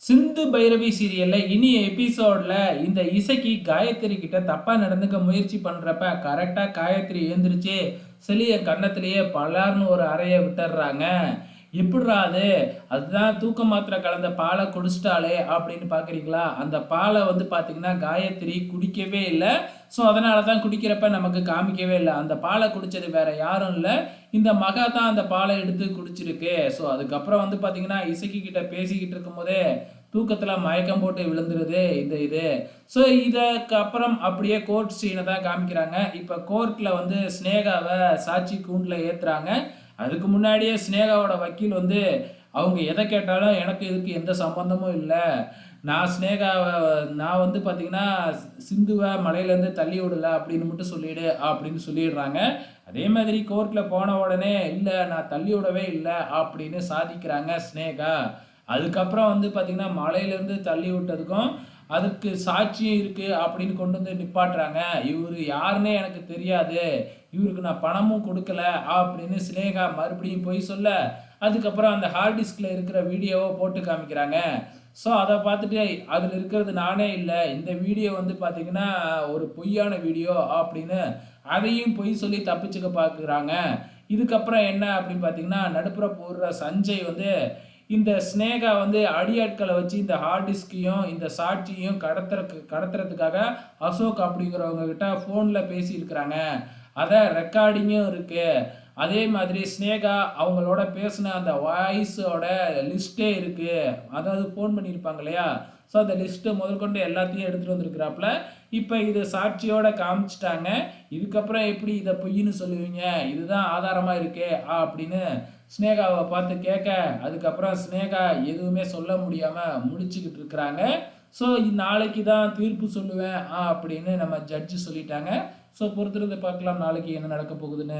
சிந்து பைரவி சீரியல்ல இனிய எபிசோட்ல இந்த இசைக்கு காயத்ரி கிட்ட தப்பா நடந்துக்க முயற்சி பண்றப்ப கரெக்டா காயத்ரி எழுந்திருச்சு செலிய கன்னத்திலேயே பலார்னு ஒரு அறைய விட்டுறாங்க. எப்படிரா அது? அதுதான் தூக்க மாத்திரை கலந்த பாலை குடிச்சிட்டாலே அப்படின்னு பார்க்குறீங்களா? அந்த பாலை வந்து பார்த்தீங்கன்னா காயத்ரி குடிக்கவே இல்லை. ஸோ அதனால தான் குடிக்கிறப்ப நமக்கு காமிக்கவே இல்லை. அந்த பாலை குடித்தது வேற யாரும் இல்லை, இந்த மகா தான் அந்த பாலை எடுத்து குடிச்சிருக்கு. ஸோ அதுக்கப்புறம் வந்து பார்த்தீங்கன்னா இசைக்கு கிட்ட பேசிக்கிட்டு இருக்கும்போதே தூக்கத்தில் மயக்கம் போட்டு விழுந்துருது இது. ஸோ இதுக்கு அப்புறம் அப்படியே கோர்ட் சீனை தான் காமிக்கிறாங்க. இப்போ கோர்ட்டில் வந்து ஸ்னேகாவை சாட்சி கூண்டில் ஏற்றுறாங்க. அதுக்கு முன்னாடியே ஸ்னேகாவோட வக்கீல் வந்து அவங்க எதை கேட்டாலும் எனக்கு இதுக்கு எந்த சம்பந்தமும் இல்லை, நான் வந்து பார்த்தீங்கன்னா சிந்துவை மலையிலேருந்து தள்ளி விடலை அப்படின்னு மட்டும் சொல்லிடு அப்படின்னு சொல்லிடுறாங்க. அதே மாதிரி கோர்ட்டில் போன உடனே இல்லை நான் தள்ளி விடவே இல்லை அப்படின்னு சாதிக்கிறாங்க ஸ்னேகா. அதுக்கப்புறம் வந்து பார்த்தீங்கன்னா மலையிலேருந்து தள்ளி விட்டதுக்கும் அதுக்கு சாட்சியும் இருக்குது அப்படின்னு கொண்டு வந்து நிப்பாட்டுறாங்க. இவர் யாருன்னே எனக்கு தெரியாது, இவருக்கு நான் பணமும் கொடுக்கல அப்படின்னு சினேகா மறுபடியும் போய் சொல்ல, அதுக்கப்புறம் அந்த ஹார்ட் டிஸ்கில் இருக்கிற வீடியோவை போட்டு காமிக்கிறாங்க. ஸோ அதை பார்த்துட்டு அதில் இருக்கிறது நானே இல்லை, இந்த வீடியோ வந்து பார்த்தீங்கன்னா ஒரு பொய்யான வீடியோ அப்படின்னு அதையும் பொய் சொல்லி தப்பிச்சுக்க பார்க்குறாங்க. இதுக்கப்புறம் என்ன அப்படின்னு பார்த்தீங்கன்னா நடுப்புற போடுற சஞ்சய் வந்து இந்த ஸ்னேகா வந்து அடியாட்களை வச்சு இந்த ஹார்ட் டிஸ்கையும் இந்த சாட்சியையும் கடத்துறதுக்காக அசோக் அப்படிங்கிறவங்க கிட்ட ஃபோனில் பேசியிருக்கிறாங்க. அதை ரெக்கார்டிங்கும் இருக்குது. அதே மாதிரி ஸ்னேகா அவங்களோட பேசின அந்த வாய்ஸோட லிஸ்ட்டே இருக்குது. அதாவது ஃபோன் பண்ணியிருப்பாங்க இல்லையா, ஸோ அந்த லிஸ்ட்டு முதற்கொண்டு எல்லாத்தையும் எடுத்துகிட்டு வந்திருக்கிறாப்புல. இப்போ இது சாட்சியோட காமிச்சிட்டாங்க. இதுக்கப்புறம் எப்படி இதை பொய்ன்னு சொல்லுவீங்க, இதுதான் ஆதாரமாக இருக்கே அப்படின்னு ஸ்னேகாவை பார்த்து கேட்க, அதுக்கப்புறம் ஸ்னேகா எதுவுமே சொல்ல முடியாமல் முடிச்சுக்கிட்டு இருக்கிறாங்க. ஸோ நாளைக்கு தான் தீர்ப்பு சொல்லுவேன் அப்படின்னு நம்ம ஜட்ஜு சொல்லிட்டாங்க. ஸோ பொறுத்திருந்து பார்க்கலாம் நாளைக்கு என்ன நடக்க போகுதுன்னு.